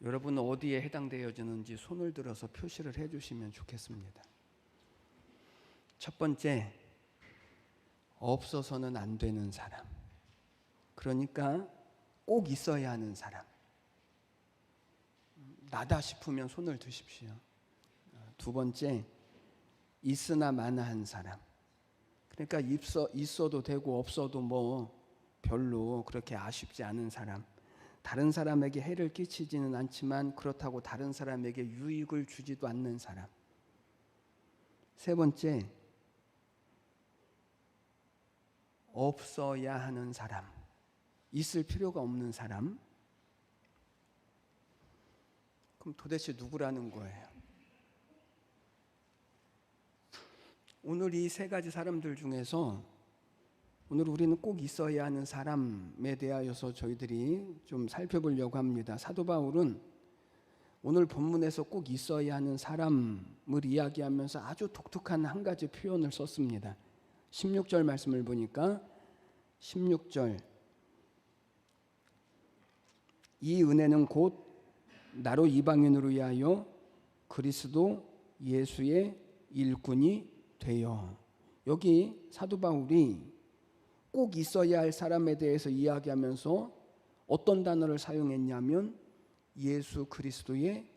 여러분 어디에 해당되어지는지 손을 들어서 표시를 해주시면 좋겠습니다. 첫 번째, 없어서는 안 되는 사람. 그러니까 꼭 있어야 하는 사람. 나다 싶으면 손을 드십시오. 두 번째, 있으나 마나한 사람. 그러니까 있어도 되고 없어도 뭐 별로 그렇게 아쉽지 않은 사람. 다른 사람에게 해를 끼치지는 않지만 그렇다고 다른 사람에게 유익을 주지도 않는 사람. 세 번째, 없어야 하는 사람. 있을 필요가 없는 사람. 그럼 도대체 누구라는 거예요? 오늘 이 세 가지 사람들 중에서 오늘 우리는 꼭 있어야 하는 사람에 대하여서 저희들이 좀 살펴보려고 합니다. 사도 바울은 오늘 본문에서 꼭 있어야 하는 사람을 이야기하면서 아주 독특한 한 가지 표현을 썼습니다. 16절 말씀을 보니까 16절, 이 은혜는 곧 나로 이방인으로 위하여 그리스도 예수의 일꾼이 되어. 여기 사도 바울이 꼭 있어야 할 사람에 대해서 이야기하면서 어떤 단어를 사용했냐면 예수 그리스도의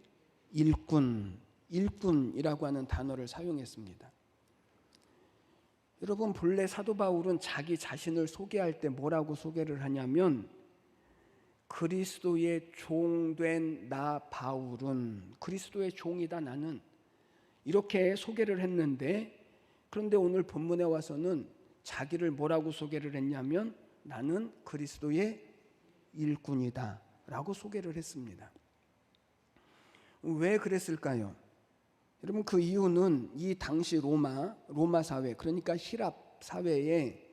일꾼이라고 하는 단어를 사용했습니다. 여러분, 본래 사도 바울은 자기 자신을 소개할 때 뭐라고 소개를 하냐면 그리스도의 종된 나 바울은 그리스도의 종이다 나는, 이렇게 소개를 했는데, 그런데 오늘 본문에 와서는 자기를 뭐라고 소개를 했냐면 나는 그리스도의 일꾼이다 라고 소개를 했습니다. 왜 그랬을까요? 여러분, 그 이유는 이 당시 로마 사회, 그러니까 히랍 사회에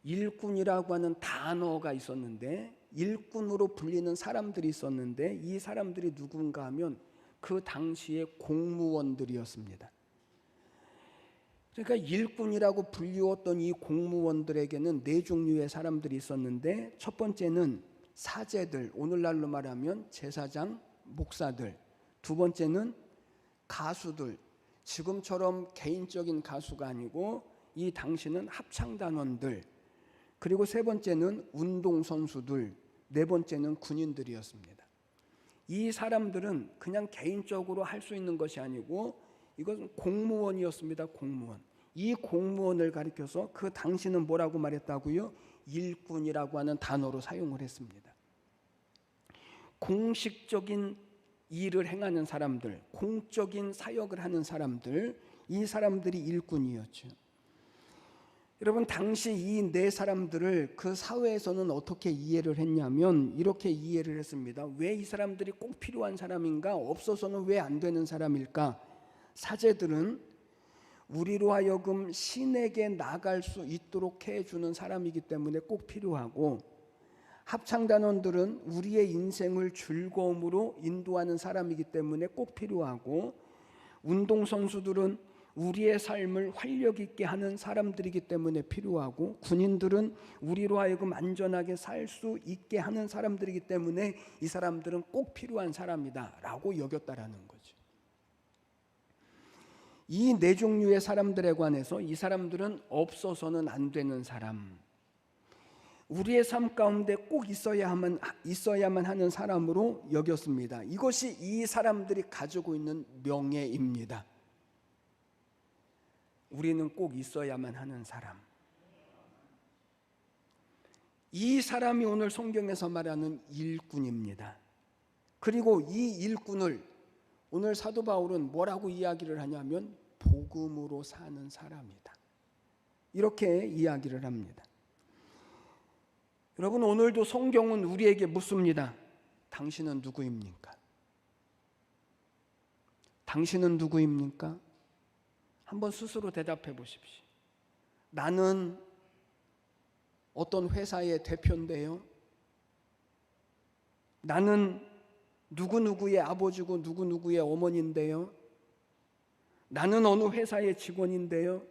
일꾼이라고 하는 단어가 있었는데, 일꾼으로 불리는 사람들이 있었는데, 이 사람들이 누군가 하면 그 당시의 공무원들이었습니다. 그러니까 일꾼이라고 불리웠던 이 공무원들에게는 네 종류의 사람들이 있었는데, 첫 번째는 사제들, 오늘날로 말하면 제사장, 목사들. 두 번째는 가수들, 지금처럼 개인적인 가수가 아니고 이 당시는 합창단원들. 그리고 세 번째는 운동선수들, 네 번째는 군인들이었습니다. 이 사람들은 그냥 개인적으로 할 수 있는 것이 아니고 이것은 공무원이었습니다. 공무원. 이 공무원을 가리켜서 그 당시는 뭐라고 말했다고요? 일꾼이라고 하는 단어로 사용을 했습니다. 공식적인 일을 행하는 사람들, 공적인 사역을 하는 사람들, 이 사람들이 일꾼이었죠. 여러분, 당시 이 네 사람들을 그 사회에서는 어떻게 이해를 했냐면 이렇게 이해를 했습니다. 왜 이 사람들이 꼭 필요한 사람인가? 없어서는 왜 안 되는 사람일까? 사제들은 우리로 하여금 신에게 나갈 수 있도록 해주는 사람이기 때문에 꼭 필요하고, 합창단원들은 우리의 인생을 즐거움으로 인도하는 사람이기 때문에 꼭 필요하고, 운동선수들은 우리의 삶을 활력 있게 하는 사람들이기 때문에 필요하고, 군인들은 우리로 하여금 안전하게 살 수 있게 하는 사람들이기 때문에 이 사람들은 꼭 필요한 사람이다 라고 여겼다라는 거죠. 이 네 종류의 사람들에 관해서 이 사람들은 없어서는 안 되는 사람, 우리의 삶 가운데 꼭 있어야만 하는 사람으로 여겼습니다. 이것이 이 사람들이 가지고 있는 명예입니다. 우리는 꼭 있어야만 하는 사람. 이 사람이 오늘 성경에서 말하는 일꾼입니다. 그리고 이 일꾼을 오늘 사도 바울은 뭐라고 이야기를 하냐면 복음으로 사는 사람이다, 이렇게 이야기를 합니다. 여러분, 오늘도 성경은 우리에게 묻습니다. 당신은 누구입니까? 당신은 누구입니까? 한번 스스로 대답해 보십시오. 나는 어떤 회사의 대표인데요. 나는 누구누구의 아버지고 누구누구의 어머니인데요. 나는 어느 회사의 직원인데요.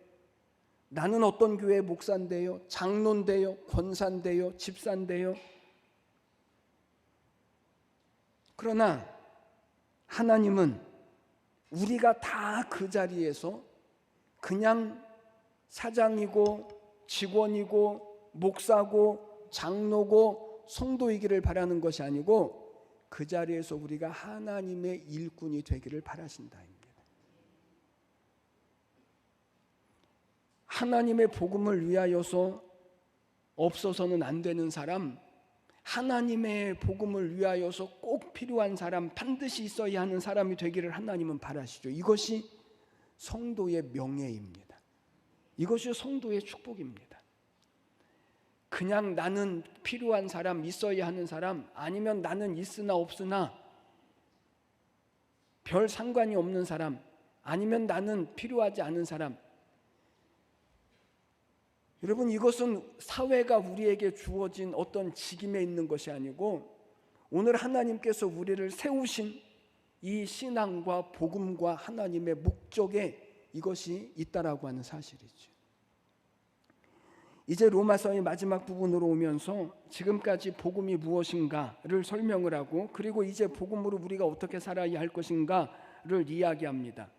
나는 어떤 교회 목사인데요. 장로인데요. 권사인데요. 집사인데요. 그러나 하나님은 우리가 다 그 자리에서 그냥 사장이고 직원이고 목사고 장로고 성도이기를 바라는 것이 아니고 그 자리에서 우리가 하나님의 일꾼이 되기를 바라신다입니다. 하나님의 복음을 위하여서 없어서는 안 되는 사람, 하나님의 복음을 위하여서 꼭 필요한 사람, 반드시 있어야 하는 사람이 되기를 하나님은 바라시죠. 이것이 성도의 명예입니다. 이것이 성도의 축복입니다. 그냥 나는 필요한 사람, 있어야 하는 사람, 아니면 나는 있으나 없으나 별 상관이 없는 사람, 아니면 나는 필요하지 않은 사람. 여러분, 이것은 사회가 우리에게 주어진 어떤 직임에 있는 것이 아니고 오늘 하나님께서 우리를 세우신 이 신앙과 복음과 하나님의 목적에 이것이 있다라고 하는 사실이죠. 이제 로마서의 마지막 부분으로 오면서 지금까지 복음이 무엇인가를 설명을 하고, 그리고 이제 복음으로 우리가 어떻게 살아야 할 것인가를 이야기합니다.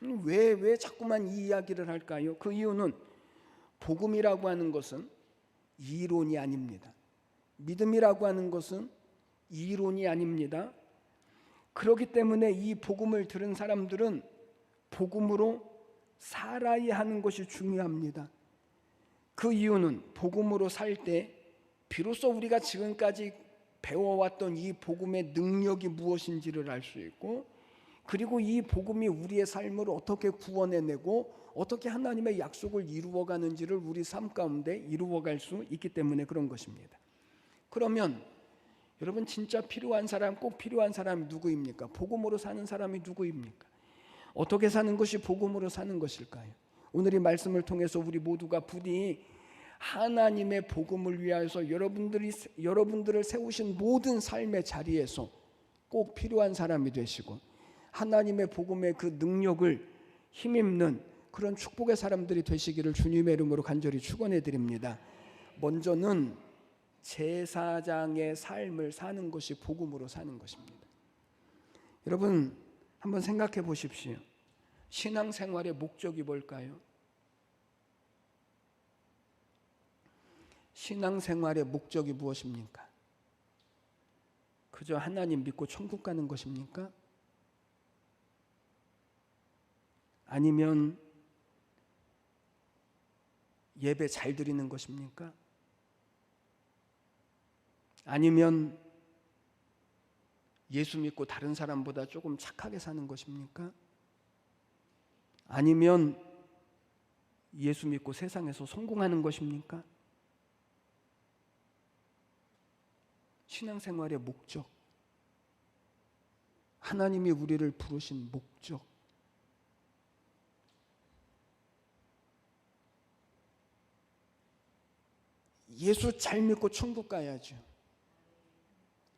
왜 자꾸만 이 이야기를 할까요? 그 이유는 복음이라고 하는 것은 이론이 아닙니다. 믿음이라고 하는 것은 이론이 아닙니다. 그렇기 때문에 이 복음을 들은 사람들은 복음으로 살아야 하는 것이 중요합니다. 그 이유는 복음으로 살 때 비로소 우리가 지금까지 배워왔던 이 복음의 능력이 무엇인지를 알 수 있고, 그리고 이 복음이 우리의 삶을 어떻게 구원해내고 어떻게 하나님의 약속을 이루어가는지를 우리 삶 가운데 이루어갈 수 있기 때문에 그런 것입니다. 그러면 여러분, 진짜 필요한 사람, 꼭 필요한 사람이 누구입니까? 복음으로 사는 사람이 누구입니까? 어떻게 사는 것이 복음으로 사는 것일까요? 오늘 이 말씀을 통해서 우리 모두가 부디 하나님의 복음을 위하여서 여러분들을 세우신 모든 삶의 자리에서 꼭 필요한 사람이 되시고 하나님의 복음의 그 능력을 힘입는 그런 축복의 사람들이 되시기를 주님의 이름으로 간절히 축원해 드립니다. 먼저는 제사장의 삶을 사는 것이 복음으로 사는 것입니다. 여러분, 한번 생각해 보십시오. 신앙생활의 목적이 뭘까요? 신앙생활의 목적이 무엇입니까? 그저 하나님 믿고 천국 가는 것입니까? 아니면 예배 잘 드리는 것입니까? 아니면 예수 믿고 다른 사람보다 조금 착하게 사는 것입니까? 아니면 예수 믿고 세상에서 성공하는 것입니까? 신앙생활의 목적, 하나님이 우리를 부르신 목적, 예수 잘 믿고 천국 가야죠.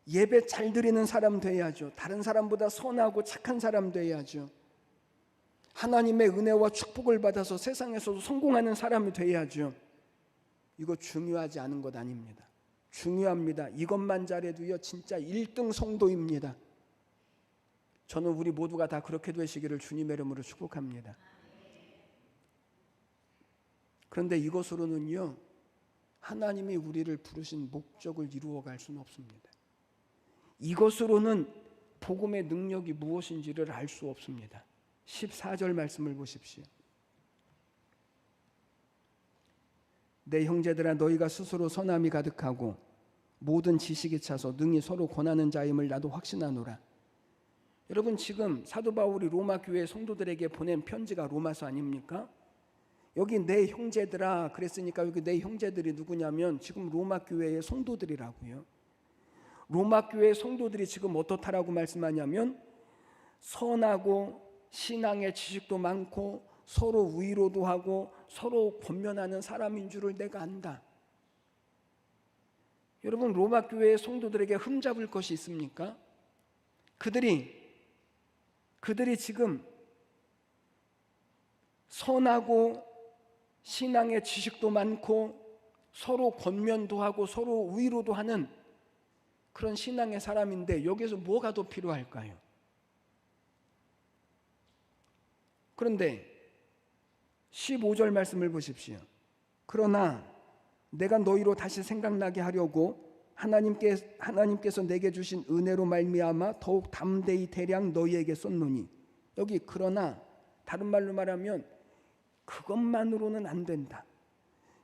예배 잘 드리는 사람 돼야죠. 다른 사람보다 선하고 착한 사람 돼야죠. 하나님의 은혜와 축복을 받아서 세상에서도 성공하는 사람이 돼야죠. 이거 중요하지 않은 것 아닙니다. 중요합니다. 이것만 잘해도요 진짜 1등 성도입니다. 저는 우리 모두가 다 그렇게 되시기를 주님의 이름으로 축복합니다. 그런데 이것으로는요 하나님이 우리를 부르신 목적을 이루어갈 수는 없습니다. 이것으로는 복음의 능력이 무엇인지를 알 수 없습니다. 14절 말씀을 보십시오. 내 형제들아, 너희가 스스로 선함이 가득하고 모든 지식이 차서 능히 서로 권하는 자임을 나도 확신하노라. 여러분, 지금 사도 바울이 로마 교회 성도들에게 보낸 편지가 로마서 아닙니까? 여기 내 형제들아 그랬으니까 여기 내 형제들이 누구냐면 지금 로마 교회의 성도들이라고요. 로마 교회의 성도들이 지금 어떻다라고 말씀하냐면 선하고 신앙의 지식도 많고 서로 위로도 하고 서로 권면하는 사람인 줄을 내가 안다. 여러분, 로마 교회의 성도들에게 흠잡을 것이 있습니까? 그들이 지금 선하고 신앙의 지식도 많고 서로 권면도 하고 서로 위로도 하는 그런 신앙의 사람인데 여기서 뭐가 더 필요할까요? 그런데 15절 말씀을 보십시오. 그러나 내가 너희로 다시 생각나게 하려고 하나님께서 내게 주신 은혜로 말미암아 더욱 담대히 대량 너희에게 쏟노니, 여기 그러나 다른 말로 말하면 그것만으로는 안 된다.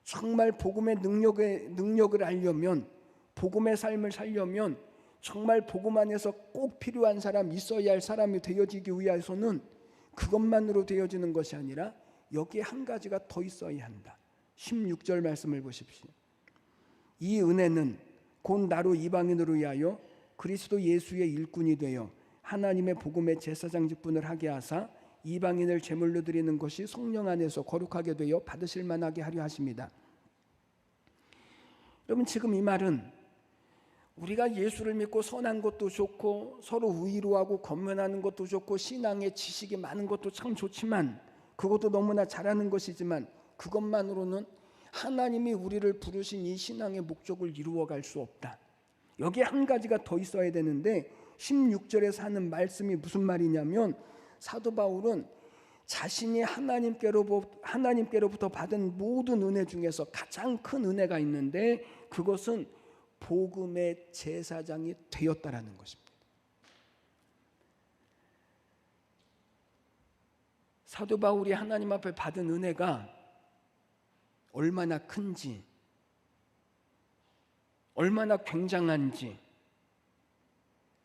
정말 복음의 능력을 알려면, 복음의 삶을 살려면, 정말 복음 안에서 꼭 필요한 사람, 있어야 할 사람이 되어지기 위해서는 그것만으로 되어지는 것이 아니라 여기에 한 가지가 더 있어야 한다. 16절 말씀을 보십시오. 이 은혜는 곧 나로 이방인으로 위하여 그리스도 예수의 일꾼이 되어 하나님의 복음의 제사장 직분을 하게 하사 이방인을 제물로 드리는 것이 성령 안에서 거룩하게 되어 받으실 만하게 하려 하십니다. 여러분, 지금 이 말은 우리가 예수를 믿고 선한 것도 좋고 서로 위로하고 권면하는 것도 좋고 신앙의 지식이 많은 것도 참 좋지만, 그것도 너무나 잘하는 것이지만 그것만으로는 하나님이 우리를 부르신 이 신앙의 목적을 이루어갈 수 없다. 여기에 한 가지가 더 있어야 되는데 16절에서 하는 말씀이 무슨 말이냐면, 사도 바울은 자신이 하나님께로부터 받은 모든 은혜 중에서 가장 큰 은혜가 있는데 그것은 복음의 제사장이 되었다라는 것입니다. 사도 바울이 하나님 앞에 받은 은혜가 얼마나 큰지, 얼마나 굉장한지,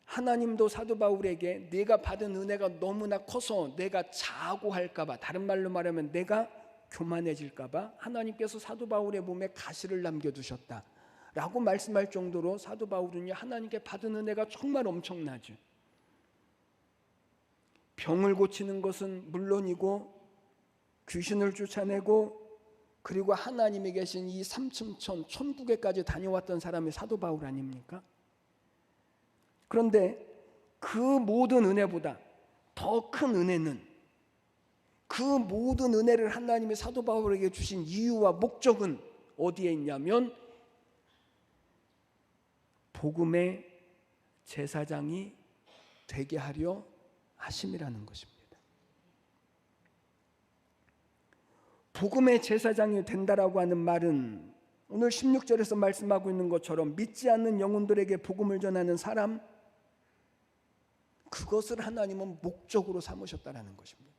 하나님도 사도 바울에게 내가 받은 은혜가 너무나 커서 내가 자고할까 봐, 다른 말로 말하면 내가 교만해질까 봐 하나님께서 사도 바울의 몸에 가시를 남겨두셨다 라고 말씀할 정도로 사도 바울은 하나님께 받은 은혜가 정말 엄청나죠. 병을 고치는 것은 물론이고 귀신을 쫓아내고 그리고 하나님이 계신 이 삼층천 천국에까지 다녀왔던 사람이 사도 바울 아닙니까? 그런데 그 모든 은혜보다 더 큰 은혜는, 그 모든 은혜를 하나님이 사도 바울에게 주신 이유와 목적은 어디에 있냐면 복음의 제사장이 되게 하려 하심이라는 것입니다. 복음의 제사장이 된다라고 하는 말은 오늘 16절에서 말씀하고 있는 것처럼 믿지 않는 영혼들에게 복음을 전하는 사람, 그것을 하나님은 목적으로 삼으셨다라는 것입니다.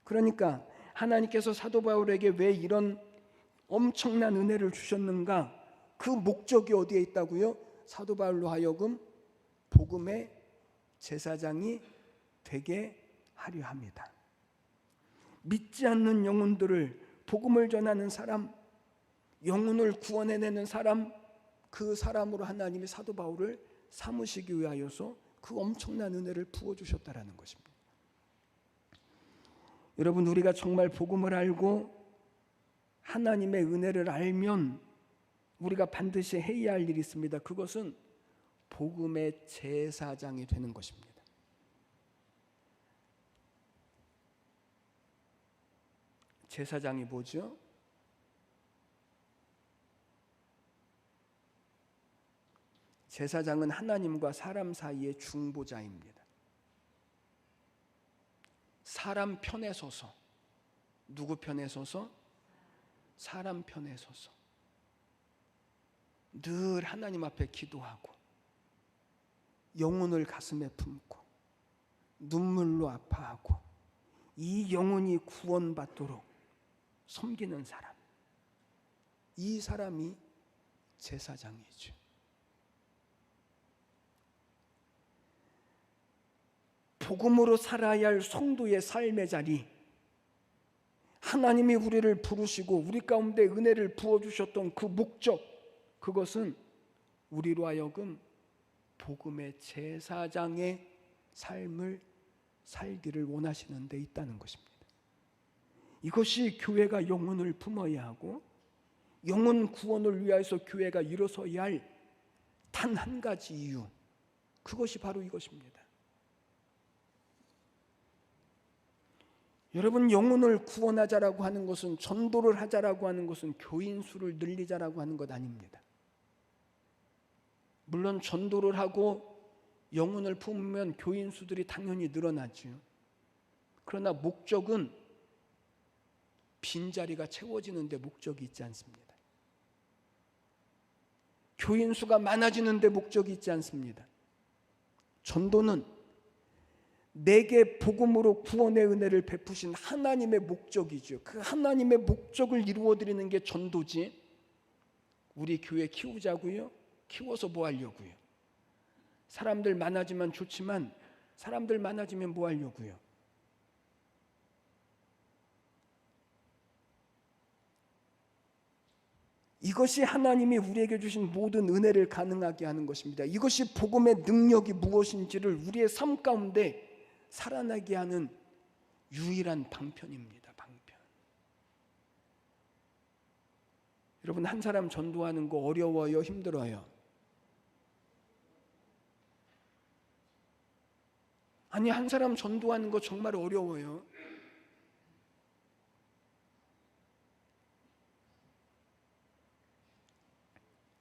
그러니까 하나님께서 사도 바울에게 왜 이런 엄청난 은혜를 주셨는가? 그 목적이 어디에 있다고요? 사도 바울로 하여금 복음의 제사장이 되게 하려 합니다. 믿지 않는 영혼들을 복음을 전하는 사람, 영혼을 구원해내는 사람, 그 사람으로 하나님이 사도 바울을 삼으시기 위하여서 그 엄청난 은혜를 부어주셨다라는 것입니다. 여러분, 우리가 정말 복음을 알고 하나님의 은혜를 알면 우리가 반드시 해야 할 일이 있습니다. 그것은 복음의 제사장이 되는 것입니다. 제사장이 뭐죠? 제사장은 하나님과 사람 사이의 중보자입니다. 사람 편에 서서, 누구 편에 서서? 사람 편에 서서 늘 하나님 앞에 기도하고 영혼을 가슴에 품고 눈물로 아파하고 이 영혼이 구원받도록 섬기는 사람, 이 사람이 제사장이죠. 복음으로 살아야 할 성도의 삶의 자리, 하나님이 우리를 부르시고 우리 가운데 은혜를 부어주셨던 그 목적, 그것은 우리로 하여금 복음의 제사장의 삶을 살기를 원하시는 데 있다는 것입니다. 이것이 교회가 영혼을 품어야 하고 영혼 구원을 위하여서 교회가 일어서야 할 단 한 가지 이유, 그것이 바로 이것입니다. 여러분, 영혼을 구원하자라고 하는 것은, 전도를 하자라고 하는 것은 교인 수를 늘리자라고 하는 것 아닙니다. 물론 전도를 하고 영혼을 품으면 교인 수들이 당연히 늘어나죠. 그러나 목적은 빈자리가 채워지는 데 목적이 있지 않습니다. 교인 수가 많아지는 데 목적이 있지 않습니다. 전도는 내게 복음으로 구원의 은혜를 베푸신 하나님의 목적이죠. 그 하나님의 목적을 이루어드리는 게 전도지, 우리 교회 키우자고요? 키워서 뭐 하려고요? 사람들 많아지면 좋지만 사람들 많아지면 뭐 하려고요? 이것이 하나님이 우리에게 주신 모든 은혜를 가능하게 하는 것입니다. 이것이 복음의 능력이 무엇인지를 우리의 삶 가운데 살아나게 하는 유일한 방편입니다. 방편. 여러분, 한 사람 전도하는 거 어려워요? 힘들어요? 아니, 한 사람 전도하는 거 정말 어려워요.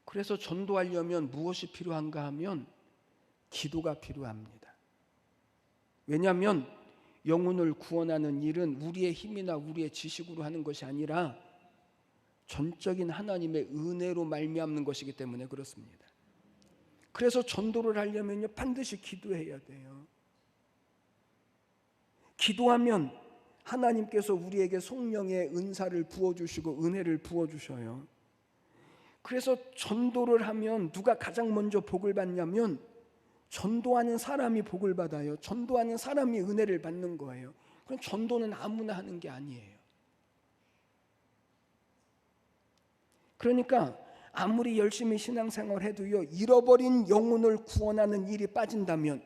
그래서 전도하려면 무엇이 필요한가 하면 기도가 필요합니다. 왜냐하면 영혼을 구원하는 일은 우리의 힘이나 우리의 지식으로 하는 것이 아니라 전적인 하나님의 은혜로 말미암는 것이기 때문에 그렇습니다. 그래서 전도를 하려면요, 반드시 기도해야 돼요. 기도하면 하나님께서 우리에게 성령의 은사를 부어주시고 은혜를 부어주셔요. 그래서 전도를 하면 누가 가장 먼저 복을 받냐면 전도하는 사람이 복을 받아요. 전도하는 사람이 은혜를 받는 거예요. 그럼 전도는 아무나 하는 게 아니에요. 그러니까 아무리 열심히 신앙생활 해도요, 잃어버린 영혼을 구원하는 일이 빠진다면,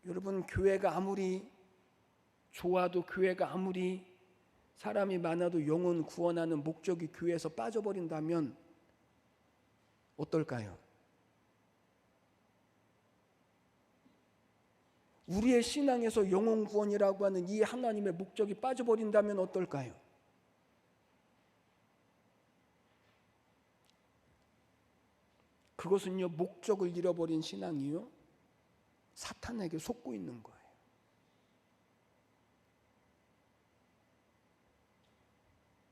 여러분, 교회가 아무리 좋아도, 교회가 아무리 사람이 많아도 영혼 구원하는 목적이 교회에서 빠져버린다면 어떨까요? 우리의 신앙에서 영혼 구원이라고 하는 이 하나님의 목적이 빠져버린다면 어떨까요? 그것은요, 목적을 잃어버린 신앙이요, 사탄에게 속고 있는 거예요.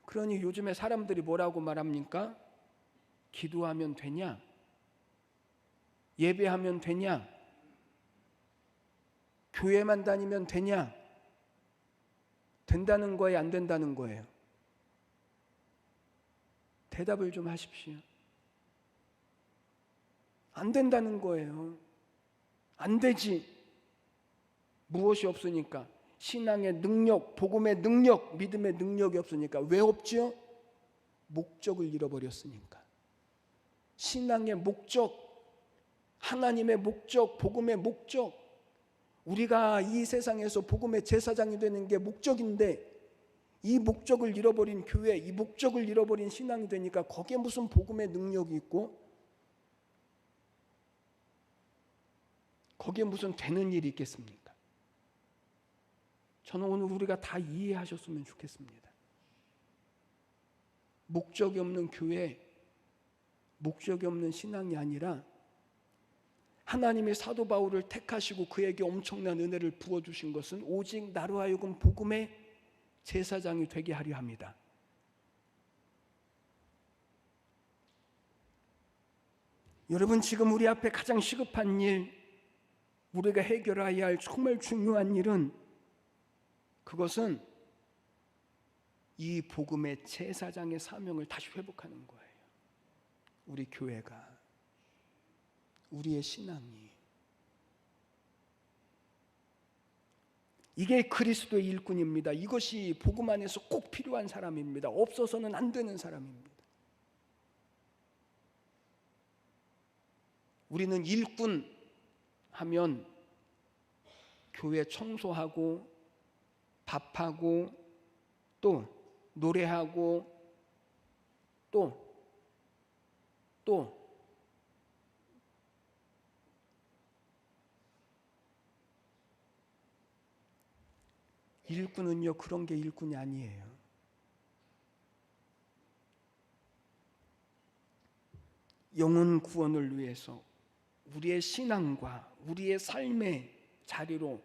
그러니 요즘에 사람들이 뭐라고 말합니까? 기도하면 되냐? 예배하면 되냐? 교회만 다니면 되냐? 된다는 거예요? 안 된다는 거예요? 대답을 좀 하십시오. 안 된다는 거예요. 안 되지. 무엇이 없으니까? 신앙의 능력, 복음의 능력, 믿음의 능력이 없으니까. 왜 없지요? 목적을 잃어버렸으니까. 신앙의 목적, 하나님의 목적, 복음의 목적, 우리가 이 세상에서 복음의 제사장이 되는 게 목적인데 이 목적을 잃어버린 교회, 이 목적을 잃어버린 신앙이 되니까 거기에 무슨 복음의 능력이 있고 거기에 무슨 되는 일이 있겠습니까? 저는 오늘 우리가 다 이해하셨으면 좋겠습니다. 목적이 없는 교회, 목적이 없는 신앙이 아니라 하나님이 사도 바울을 택하시고 그에게 엄청난 은혜를 부어주신 것은 오직 나로 하여금 복음의 제사장이 되게 하려 합니다. 여러분, 지금 우리 앞에 가장 시급한 일, 우리가 해결해야 할 정말 중요한 일은, 그것은 이 복음의 제사장의 사명을 다시 회복하는 거예요. 우리 교회가, 우리의 신앙이. 이게 그리스도의 일꾼입니다. 이것이 복음 안에서 꼭 필요한 사람입니다. 없어서는 안 되는 사람입니다. 우리는 일꾼 하면 교회 청소하고 밥하고 또 노래하고 또 일꾼은요, 그런 게 일꾼이 아니에요. 영혼 구원을 위해서 우리의 신앙과 우리의 삶의 자리로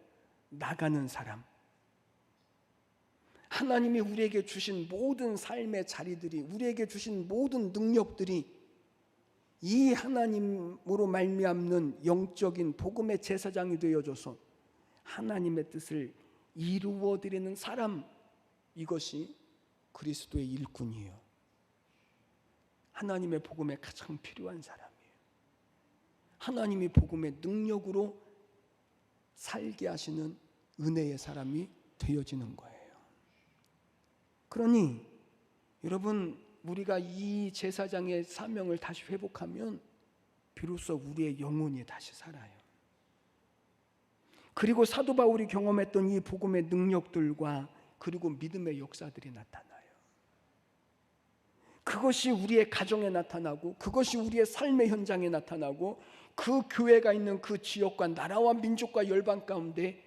나가는 사람, 하나님이 우리에게 주신 모든 삶의 자리들이, 우리에게 주신 모든 능력들이 이 하나님으로 말미암는 영적인 복음의 제사장이 되어줘서 하나님의 뜻을 이루어드리는 사람, 이것이 그리스도의 일꾼이에요. 하나님의 복음에 가장 필요한 사람이에요. 하나님이 복음의 능력으로 살게 하시는 은혜의 사람이 되어지는 거예요. 그러니 여러분, 우리가 이 제사장의 사명을 다시 회복하면 비로소 우리의 영혼이 다시 살아요. 그리고 사도 바울이 경험했던 이 복음의 능력들과 그리고 믿음의 역사들이 나타나요. 그것이 우리의 가정에 나타나고, 그것이 우리의 삶의 현장에 나타나고, 그 교회가 있는 그 지역과 나라와 민족과 열방 가운데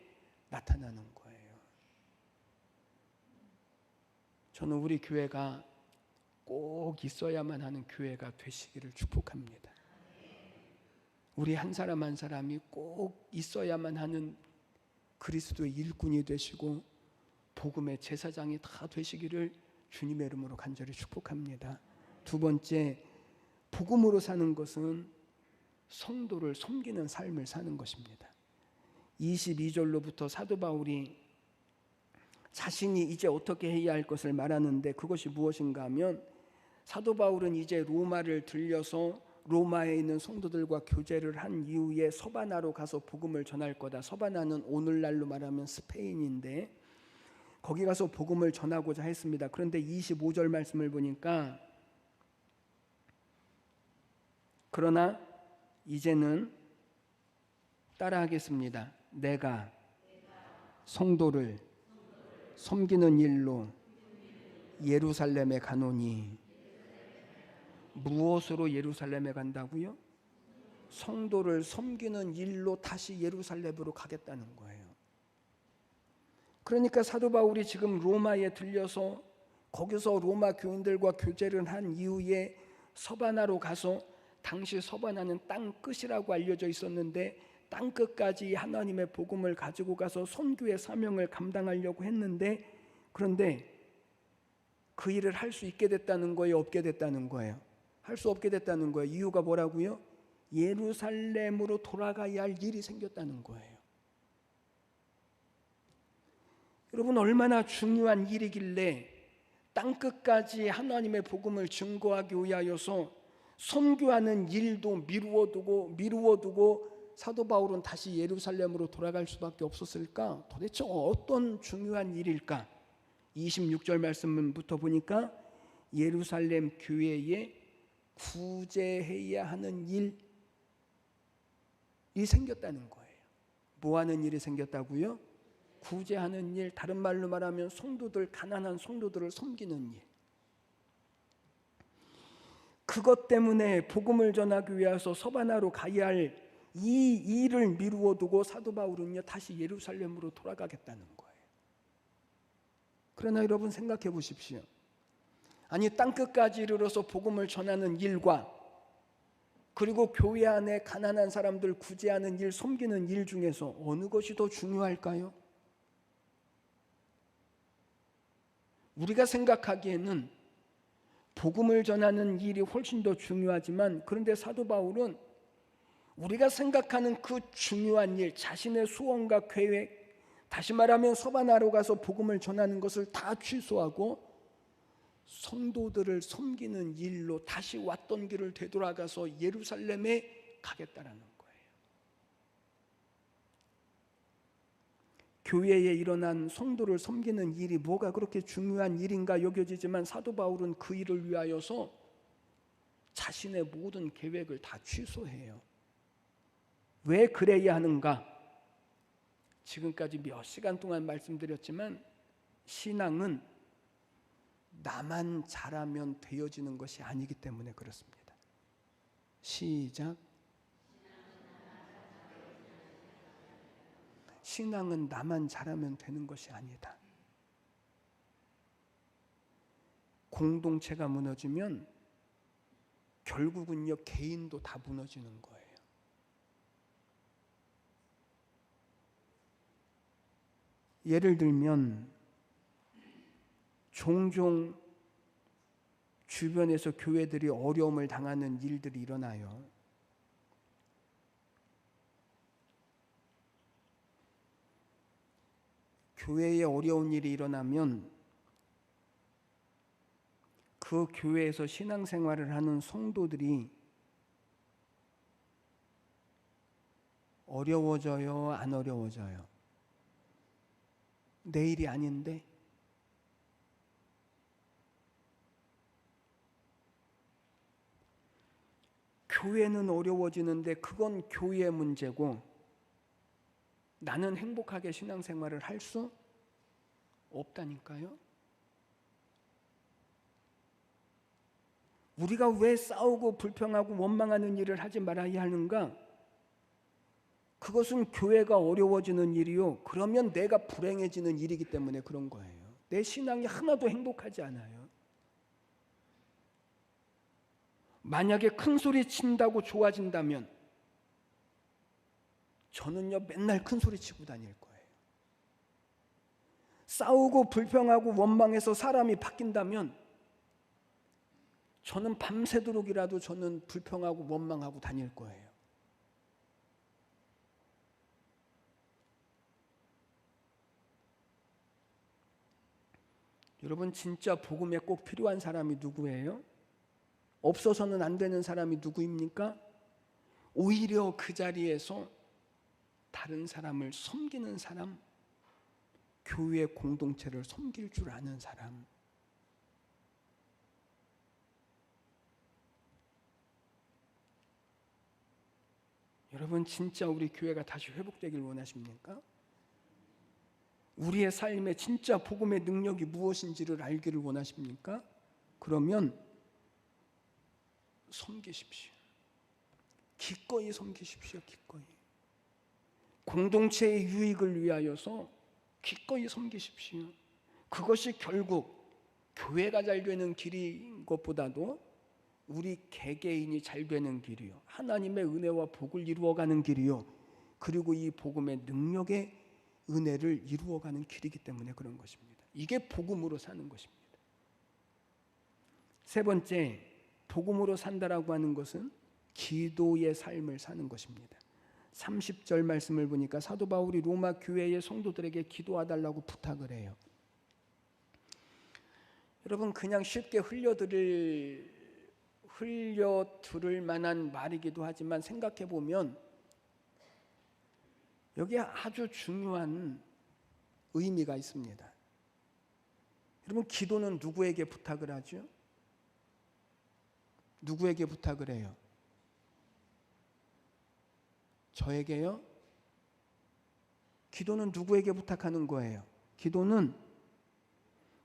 나타나는 거예요. 저는 우리 교회가 꼭 있어야만 하는 교회가 되시기를 축복합니다. 우리 한 사람 한 사람이 꼭 있어야만 하는 그리스도의 일꾼이 되시고 복음의 제사장이 다 되시기를 주님의 이름으로 간절히 축복합니다. 두 번째, 복음으로 사는 것은 성도를 섬기는 삶을 사는 것입니다. 22절로부터 사도 바울이 자신이 이제 어떻게 해야 할 것을 말하는데, 그것이 무엇인가 하면, 사도 바울은 이제 로마를 들려서 로마에 있는 성도들과 교제를 한 이후에 서바나로 가서 복음을 전할 거다. 서바나는 오늘날로 말하면 스페인인데 거기 가서 복음을 전하고자 했습니다. 그런데 25절 말씀을 보니까, 그러나 이제는 따라하겠습니다. 내가 성도를 섬기는 일로 예루살렘에 가노니. 무엇으로 예루살렘에 간다고요? 성도를 섬기는 일로 다시 예루살렘으로 가겠다는 거예요. 그러니까 사도 바울이 지금 로마에 들려서 거기서 로마 교인들과 교제를 한 이후에 서바나로 가서, 당시 서바나는 땅 끝이라고 알려져 있었는데 땅 끝까지 하나님의 복음을 가지고 가서 선교의 사명을 감당하려고 했는데, 그런데 그 일을 할 수 있게 됐다는 거예요, 없게 됐다는 거예요? 할 수 없게 됐다는 거예요. 이유가 뭐라고요? 예루살렘으로 돌아가야 할 일이 생겼다는 거예요. 여러분, 얼마나 중요한 일이길래 땅끝까지 하나님의 복음을 증거하기 위하여서 선교하는 일도 미루어두고 사도 바울은 다시 예루살렘으로 돌아갈 수밖에 없었을까? 도대체 어떤 중요한 일일까? 26절 말씀부터 보니까 예루살렘 교회에 구제해야 하는 일이 생겼다는 거예요. 뭐 하는 일이 생겼다고요? 구제하는 일, 다른 말로 말하면 성도들, 가난한 성도들을 섬기는 일. 그것 때문에 복음을 전하기 위해서 서바나로 가야 할 이 일을 미루어두고 사도 바울은요 다시 예루살렘으로 돌아가겠다는 거예요. 그러나 여러분 생각해 보십시오. 아니, 땅끝까지 이르러서 복음을 전하는 일과 그리고 교회 안에 가난한 사람들 구제하는 일, 섬기는 일 중에서 어느 것이 더 중요할까요? 우리가 생각하기에는 복음을 전하는 일이 훨씬 더 중요하지만, 그런데 사도 바울은 우리가 생각하는 그 중요한 일, 자신의 소원과 계획, 다시 말하면 서바나로 가서 복음을 전하는 것을 다 취소하고 성도들을 섬기는 일로 다시 왔던 길을 되돌아가서 예루살렘에 가겠다라는 거예요. 교회에 일어난 성도를 섬기는 일이 뭐가 그렇게 중요한 일인가 여겨지지만, 사도 바울은 그 일을 위하여서 자신의 모든 계획을 다 취소해요. 왜 그래야 하는가? 지금까지 몇 시간 동안 말씀드렸지만, 신앙은 나만 잘하면 되어지는 것이 아니기 때문에 그렇습니다. 시작. 신앙은 나만 잘하면 되는 것이 아니다. 공동체가 무너지면 결국은요, 개인도 다 무너지는 거예요. 예를 들면 종종 주변에서 교회들이 어려움을 당하는 일들이 일어나요. 교회에 어려운 일이 일어나면 그 교회에서 신앙생활을 하는 성도들이 어려워져요, 안 어려워져요? 내 일이 아닌데? 교회는 어려워지는데 그건 교회의 문제고 나는 행복하게 신앙생활을 할 수 없다니까요. 우리가 왜 싸우고 불평하고 원망하는 일을 하지 말아야 하는가? 그것은 교회가 어려워지는 일이요, 그러면 내가 불행해지는 일이기 때문에 그런 거예요. 내 신앙이 하나도 행복하지 않아요. 만약에 큰 소리 친다고 좋아진다면 저는요, 맨날 큰 소리 치고 다닐 거예요. 싸우고 불평하고 원망해서 사람이 바뀐다면 저는 밤새도록이라도 저는 불평하고 원망하고 다닐 거예요. 여러분, 진짜 복음에 꼭 필요한 사람이 누구예요? 없어서는 안 되는 사람이 누구입니까? 오히려 그 자리에서 다른 사람을 섬기는 사람, 교회 공동체를 섬길 줄 아는 사람. 여러분, 진짜 우리 교회가 다시 회복되길 원하십니까? 우리의 삶에 진짜 복음의 능력이 무엇인지를 알기를 원하십니까? 그러면 섬기십시오. 기꺼이 섬기십시오. 기꺼이. 공동체의 유익을 위하여서 기꺼이 섬기십시오. 그것이 결국 교회가 잘 되는 길인 것보다도 우리 개개인이 잘 되는 길이요, 하나님의 은혜와 복을 이루어가는 길이요, 그리고 이 복음의 능력의 은혜를 이루어가는 길이기 때문에 그런 것입니다. 이게 복음으로 사는 것입니다. 세 번째, 복음으로 산다라고 하는 것은 기도의 삶을 사는 것입니다. 30절 말씀을 보니까 사도 바울이 로마 교회의 성도들에게 기도해달라고 부탁을 해요. 여러분, 그냥 쉽게 흘려들을 만한 말이기도 하지만 생각해 보면 여기에 아주 중요한 의미가 있습니다. 여러분, 기도는 누구에게 부탁을 하죠? 누구에게 부탁을 해요? 저에게요? 기도는 누구에게 부탁하는 거예요? 기도는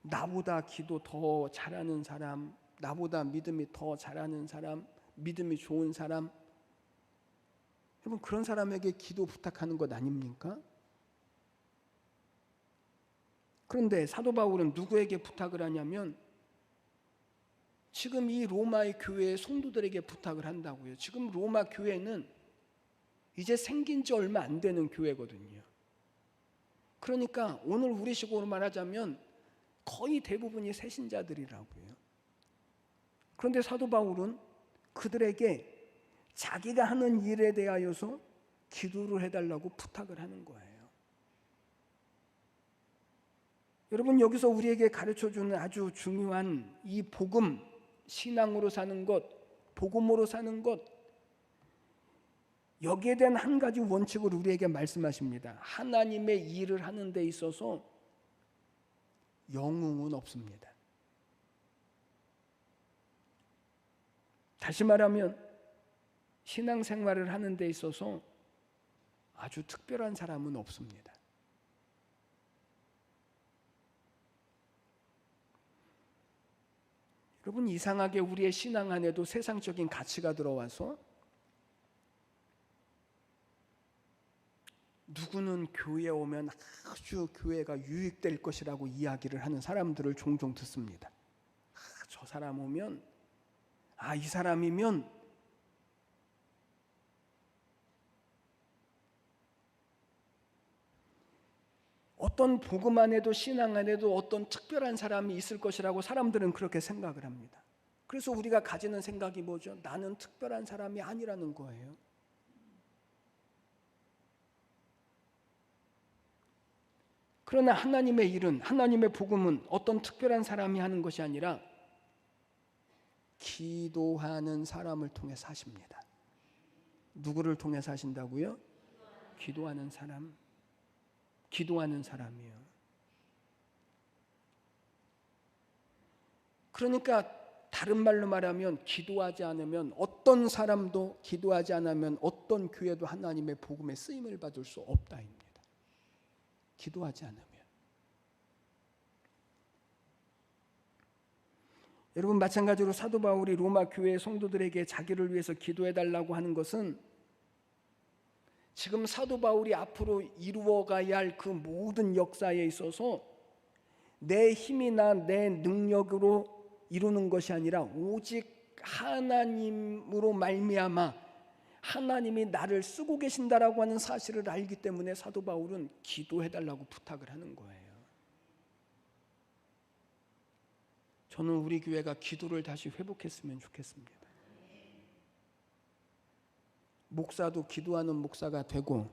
나보다 기도 더 잘하는 사람, 나보다 믿음이 더 잘하는 사람, 믿음이 좋은 사람, 여러분, 그런 사람에게 기도 부탁하는 것 아닙니까? 그런데 사도 바울은 누구에게 부탁을 하냐면 지금 이 로마의 교회의 성도들에게 부탁을 한다고요. 지금 로마 교회는 이제 생긴 지 얼마 안 되는 교회거든요. 그러니까 오늘 우리식으로 말하자면 거의 대부분이 새신자들이라고요. 그런데 사도 바울은 그들에게 자기가 하는 일에 대하여서 기도를 해달라고 부탁을 하는 거예요. 여러분, 여기서 우리에게 가르쳐주는 아주 중요한 이 복음, 신앙으로 사는 것, 복음으로 사는 것, 여기에 대한 한 가지 원칙을 우리에게 말씀하십니다. 하나님의 일을 하는 데 있어서 영웅은 없습니다. 다시 말하면 신앙생활을 하는 데 있어서 아주 특별한 사람은 없습니다. 여러분, 이상하게 우리의 신앙 안에도 세상적인 가치가 들어와서 누구는 교회에 오면 아주 교회가 유익될 것이라고 이야기를 하는 사람들을 종종 듣습니다. 저 사람 오면 이 사람이면 어떤 복음 안에도 신앙 안에도 어떤 특별한 사람이 있을 것이라고 사람들은 그렇게 생각을 합니다. 그래서 우리가 가지는 생각이 뭐죠? 나는 특별한 사람이 아니라는 거예요. 그러나 하나님의 일은, 하나님의 복음은 어떤 특별한 사람이 하는 것이 아니라 기도하는 사람을 통해 사십니다. 누구를 통해 사신다고요? 기도하는 사람. 기도하는 사람이에요. 그러니까 다른 말로 말하면 기도하지 않으면 어떤 사람도, 기도하지 않으면 어떤 교회도 하나님의 복음에 쓰임을 받을 수 없다입니다. 기도하지 않으면. 여러분, 마찬가지로 사도 바울이 로마 교회 성도들에게 자기를 위해서 기도해달라고 하는 것은 지금 사도 바울이 앞으로 이루어가야 할 그 모든 역사에 있어서 내 힘이나 내 능력으로 이루는 것이 아니라 오직 하나님으로 말미암아 하나님이 나를 쓰고 계신다라고 하는 사실을 알기 때문에 사도 바울은 기도해달라고 부탁을 하는 거예요. 저는 우리 교회가 기도를 다시 회복했으면 좋겠습니다. 목사도 기도하는 목사가 되고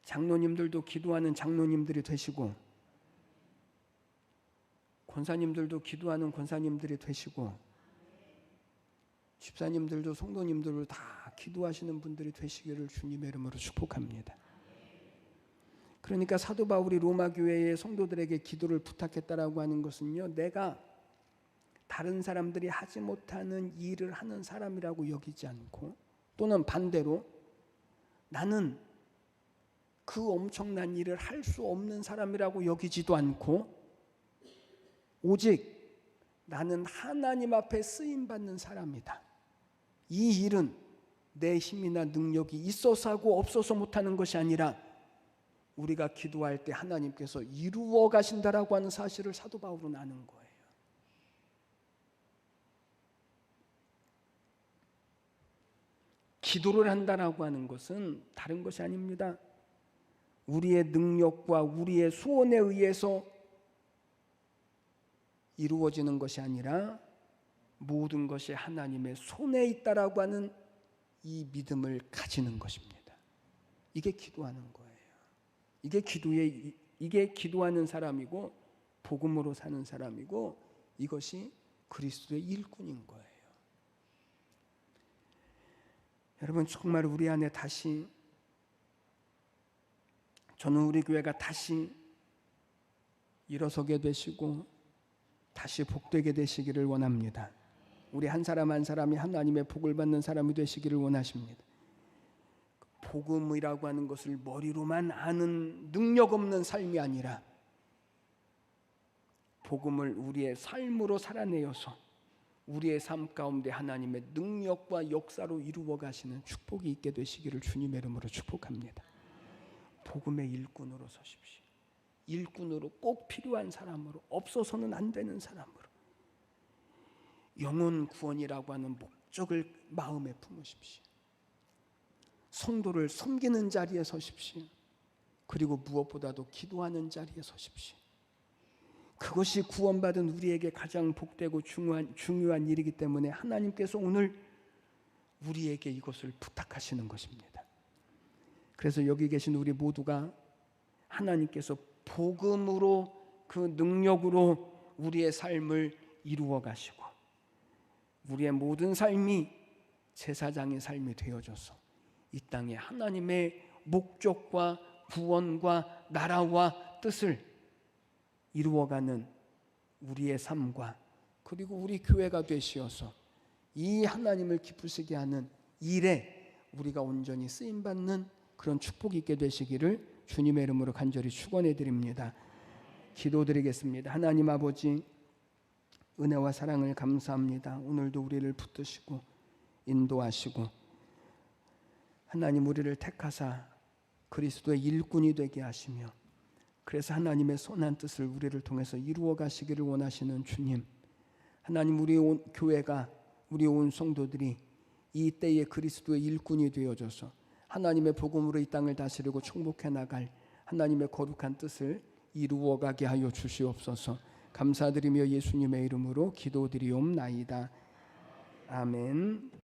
장로님들도 기도하는 장로님들이 되시고 권사님들도 기도하는 권사님들이 되시고 집사님들도 성도님들도 다 기도하시는 분들이 되시기를 주님의 이름으로 축복합니다. 그러니까 사도 바울이 로마 교회의 성도들에게 기도를 부탁했다라고 하는 것은요, 내가 다른 사람들이 하지 못하는 일을 하는 사람이라고 여기지 않고, 또는 반대로 나는 그 엄청난 일을 할 수 없는 사람이라고 여기지도 않고, 오직 나는 하나님 앞에 쓰임받는 사람이다. 이 일은 내 힘이나 능력이 있어서 하고 없어서 못하는 것이 아니라 우리가 기도할 때 하나님께서 이루어 가신다라고 하는 사실을 사도 바울은 아는 거예요. 기도를 한다라고 하는 것은 다른 것이 아닙니다. 우리의 능력과 우리의 소원에 의해서 이루어지는 것이 아니라 모든 것이 하나님의 손에 있다라고 하는 이 믿음을 가지는 것입니다. 이게 기도하는 거예요. 이게 기도하는 사람이고 복음으로 사는 사람이고 이것이 그리스도의 일꾼인 거예요. 여러분, 정말 우리 안에 다시, 저는 우리 교회가 다시 일어서게 되시고 다시 복되게 되시기를 원합니다. 우리 한 사람 한 사람이 하나님의 복을 받는 사람이 되시기를 원하십니다. 복음이라고 하는 것을 머리로만 아는 능력 없는 삶이 아니라 복음을 우리의 삶으로 살아내어서 우리의 삶 가운데 하나님의 능력과 역사로 이루어 가시는 축복이 있게 되시기를 주님의 이름으로 축복합니다. 복음의 일꾼으로 서십시오. 일꾼으로, 꼭 필요한 사람으로, 없어서는 안 되는 사람으로 영혼 구원이라고 하는 목적을 마음에 품으십시오. 성도를 섬기는 자리에 서십시오. 그리고 무엇보다도 기도하는 자리에 서십시오. 그것이 구원받은 우리에게 가장 복되고 중요한 일이기 때문에 하나님께서 오늘 우리에게 이것을 부탁하시는 것입니다. 그래서 여기 계신 우리 모두가 하나님께서 복음으로, 그 능력으로 우리의 삶을 이루어 가시고 우리의 모든 삶이 제사장의 삶이 되어져서 이 땅에 하나님의 목적과 구원과 나라와 뜻을 이루어가는 우리의 삶과 그리고 우리 교회가 되시어서 이 하나님을 기쁘시게 하는 일에 우리가 온전히 쓰임받는 그런 축복이 있게 되시기를 주님의 이름으로 간절히 축원해 드립니다. 기도드리겠습니다. 하나님 아버지, 은혜와 사랑을 감사합니다. 오늘도 우리를 붙드시고 인도하시고 하나님 우리를 택하사 그리스도의 일꾼이 되게 하시며 그래서 하나님의 선한 뜻을 우리를 통해서 이루어 가시기를 원하시는 주님, 하나님, 우리 온 교회가, 우리 온 성도들이 이 때에 그리스도의 일꾼이 되어줘서 하나님의 복음으로 이 땅을 다스리고 충복해 나갈 하나님의 거룩한 뜻을 이루어가게 하여 주시옵소서. 감사드리며 예수님의 이름으로 기도드리옵나이다. 아멘.